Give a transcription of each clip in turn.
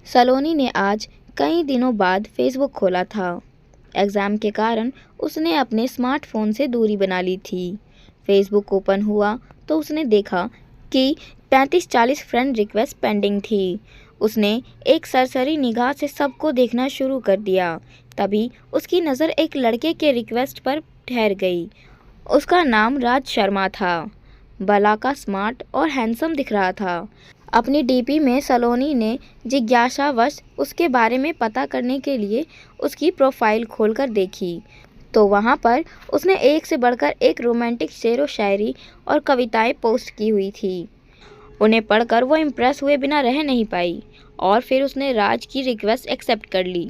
सलोनी ने आज कई दिनों बाद फेसबुक खोला था। एग्ज़ाम के कारण उसने अपने स्मार्टफोन से दूरी बना ली थी। फेसबुक ओपन हुआ तो उसने देखा कि 35-40 फ्रेंड रिक्वेस्ट पेंडिंग थी। उसने एक सरसरी निगाह से सबको देखना शुरू कर दिया। तभी उसकी नज़र एक लड़के के रिक्वेस्ट पर ठहर गई। उसका नाम राज शर्मा था। भला का स्मार्ट और हैंडसम दिख रहा था। अपनी डीपी में सलोनी ने जिज्ञासावश उसके बारे में पता करने के लिए उसकी प्रोफाइल खोलकर देखी तो वहाँ पर उसने एक से बढ़कर एक रोमांटिक शेरो शायरी और कविताएं पोस्ट की हुई थी। उन्हें पढ़कर वो इम्प्रेस हुए बिना रह नहीं पाई और फिर उसने राज की रिक्वेस्ट एक्सेप्ट कर ली।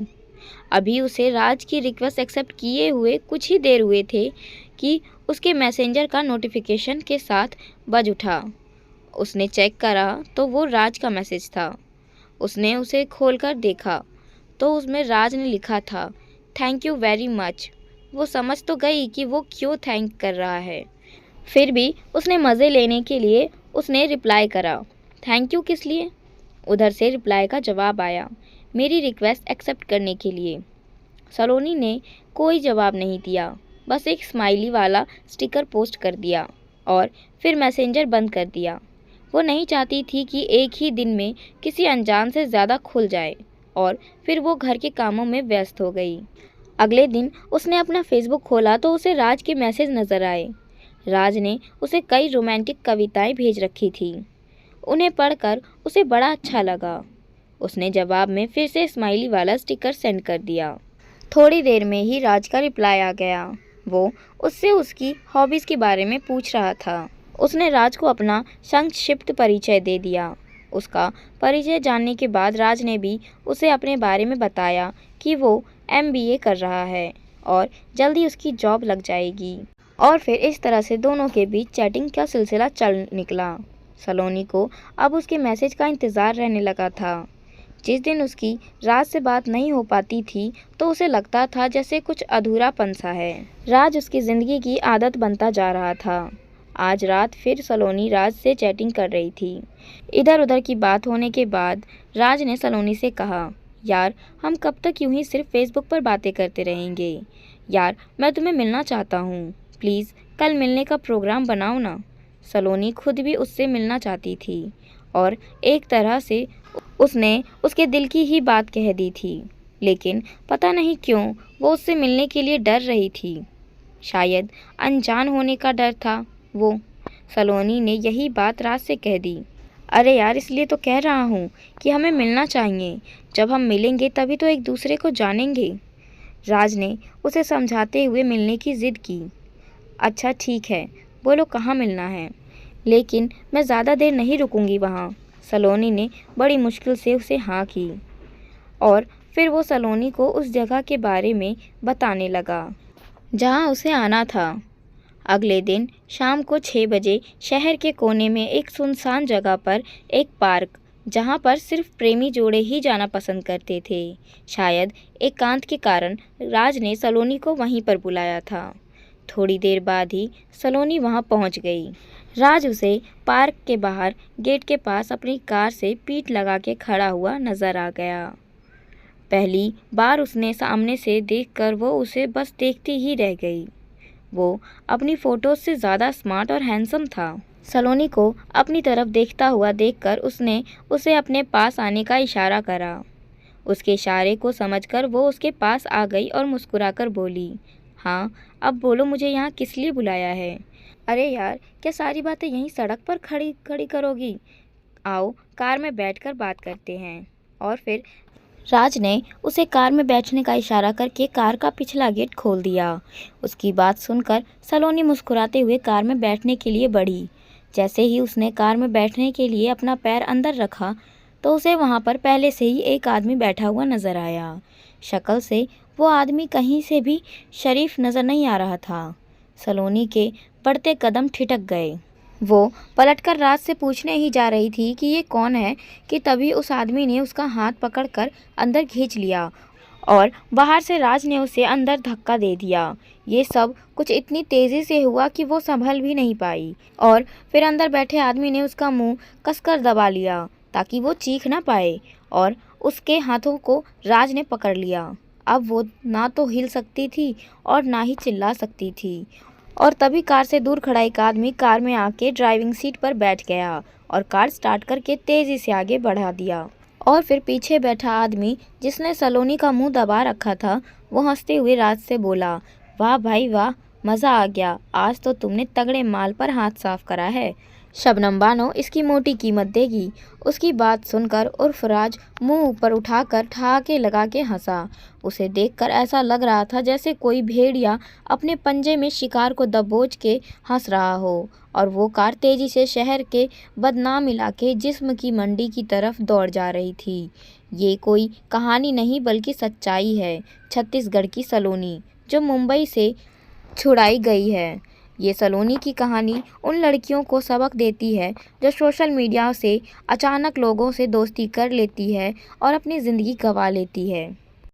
अभी उसे राज की रिक्वेस्ट एक्सेप्ट किए हुए कुछ ही देर हुए थे कि उसके मैसेंजर का नोटिफिकेशन के साथ बज उठा। उसने चेक करा तो वो राज का मैसेज था। उसने उसे खोलकर देखा तो उसमें राज ने लिखा था, थैंक यू वेरी मच। वो समझ तो गई कि वो क्यों थैंक कर रहा है, फिर भी उसने मज़े लेने के लिए उसने रिप्लाई करा, थैंक यू किस लिए। उधर से रिप्लाई का जवाब आया, मेरी रिक्वेस्ट एक्सेप्ट करने के लिए। सलोनी ने कोई जवाब नहीं दिया, बस एक स्माइली वाला स्टिकर पोस्ट कर दिया और फिर मैसेंजर बंद कर दिया। वो नहीं चाहती थी कि एक ही दिन में किसी अनजान से ज़्यादा खुल जाए और फिर वो घर के कामों में व्यस्त हो गई। अगले दिन उसने अपना फेसबुक खोला तो उसे राज के मैसेज नज़र आए। राज ने उसे कई रोमांटिक कविताएं भेज रखी थी। उन्हें पढ़कर उसे बड़ा अच्छा लगा। उसने जवाब में फिर से स्माइली वाला स्टिकर सेंड कर दिया। थोड़ी देर में ही राज का रिप्लाई आ गया। वो उससे उसकी हॉबीज़ के बारे में पूछ रहा था। उसने राज को अपना संक्षिप्त परिचय दे दिया। उसका परिचय जानने के बाद राज ने भी उसे अपने बारे में बताया कि वो एमबीए कर रहा है और जल्दी उसकी जॉब लग जाएगी। और फिर इस तरह से दोनों के बीच चैटिंग का सिलसिला चल निकला। सलोनी को अब उसके मैसेज का इंतज़ार रहने लगा था। जिस दिन उसकी राज से बात नहीं हो पाती थी तो उसे लगता था जैसे कुछ अधूरापन सा है। राज उसकी ज़िंदगी की आदत बनता जा रहा था। आज रात फिर सलोनी राज से चैटिंग कर रही थी। इधर उधर की बात होने के बाद राज ने सलोनी से कहा, यार हम कब तक यूं ही सिर्फ फेसबुक पर बातें करते रहेंगे। यार मैं तुम्हें मिलना चाहता हूँ, प्लीज़ कल मिलने का प्रोग्राम बनाओ ना। सलोनी खुद भी उससे मिलना चाहती थी और एक तरह से उसने उसके दिल की ही बात कह दी थी, लेकिन पता नहीं क्यों वो उससे मिलने के लिए डर रही थी। शायद अनजान होने का डर था। वो सलोनी ने यही बात राज से कह दी, अरे यार इसलिए तो कह रहा हूँ कि हमें मिलना चाहिए। जब हम मिलेंगे तभी तो एक दूसरे को जानेंगे। राज ने उसे समझाते हुए मिलने की ज़िद की। अच्छा ठीक है, बोलो कहाँ मिलना है, लेकिन मैं ज़्यादा देर नहीं रुकूंगी वहाँ। सलोनी ने बड़ी मुश्किल से उसे हाँ की और फिर वो सलोनी को उस जगह के बारे में बताने लगा जहाँ उसे आना था। अगले दिन शाम को 6 बजे शहर के कोने में एक सुनसान जगह पर एक पार्क, जहाँ पर सिर्फ प्रेमी जोड़े ही जाना पसंद करते थे। शायद एकांत के कारण राज ने सलोनी को वहीं पर बुलाया था। थोड़ी देर बाद ही सलोनी वहां पहुंच गई। राज उसे पार्क के बाहर गेट के पास अपनी कार से पीठ लगा के खड़ा हुआ नजर आ गया। पहली बार उसने सामने से देखकर वो उसे बस देखती ही रह गई। वो अपनी फ़ोटोज़ से ज़्यादा स्मार्ट और हैंडसम था। सलोनी को अपनी तरफ देखता हुआ देखकर उसने उसे अपने पास आने का इशारा करा। उसके इशारे को समझकर वो उसके पास आ गई और मुस्कुराकर बोली, हाँ अब बोलो मुझे यहाँ किस लिए बुलाया है। अरे यार क्या सारी बातें यहीं सड़क पर खड़ी खड़ी करोगी? आओ कार में बैठकर बात करते हैं। और फिर राज ने उसे कार में बैठने का इशारा करके कार का पिछला गेट खोल दिया। उसकी बात सुनकर सलोनी मुस्कुराते हुए कार में बैठने के लिए बढ़ी। जैसे ही उसने कार में बैठने के लिए अपना पैर अंदर रखा तो उसे वहाँ पर पहले से ही एक आदमी बैठा हुआ नजर आया। शक्ल से वो आदमी कहीं से भी शरीफ नज़र नहीं आ रहा था। सलोनी के बढ़ते कदम ठिठक गए। वो पलटकर राज से पूछने ही जा रही थी कि ये कौन है कि तभी उस आदमी ने उसका हाथ पकड़कर अंदर खींच लिया और बाहर से राज ने उसे अंदर धक्का दे दिया। ये सब कुछ इतनी तेज़ी से हुआ कि वो संभल भी नहीं पाई और फिर अंदर बैठे आदमी ने उसका मुंह कसकर दबा लिया ताकि वो चीख ना पाए और उसके हाथों को राज ने पकड़ लिया। अब वो ना तो हिल सकती थी और ना ही चिल्ला सकती थी। और तभी कार से दूर खड़ा एक आदमी कार में आके ड्राइविंग सीट पर बैठ गया और कार स्टार्ट करके तेजी से आगे बढ़ा दिया। और फिर पीछे बैठा आदमी, जिसने सलोनी का मुंह दबा रखा था, वो हंसते हुए राज से बोला, वाह भाई वाह, मज़ा आ गया, आज तो तुमने तगड़े माल पर हाथ साफ करा है। शबनम बानो इसकी मोटी कीमत देगी। उसकी बात सुनकर उर्फ राज मुंह ऊपर उठाकर ठहाके लगा के हंसा। उसे देखकर ऐसा लग रहा था जैसे कोई भेड़िया अपने पंजे में शिकार को दबोच के हंस रहा हो। और वो कार तेजी से शहर के बदनाम इलाके जिस्म की मंडी की तरफ दौड़ जा रही थी। ये कोई कहानी नहीं बल्कि सच्चाई है। छत्तीसगढ़ की सलोनी जो मुंबई से छुड़ाई गई है। ये सलोनी की कहानी उन लड़कियों को सबक देती है जो सोशल मीडिया से अचानक लोगों से दोस्ती कर लेती है और अपनी ज़िंदगी गंवा लेती है।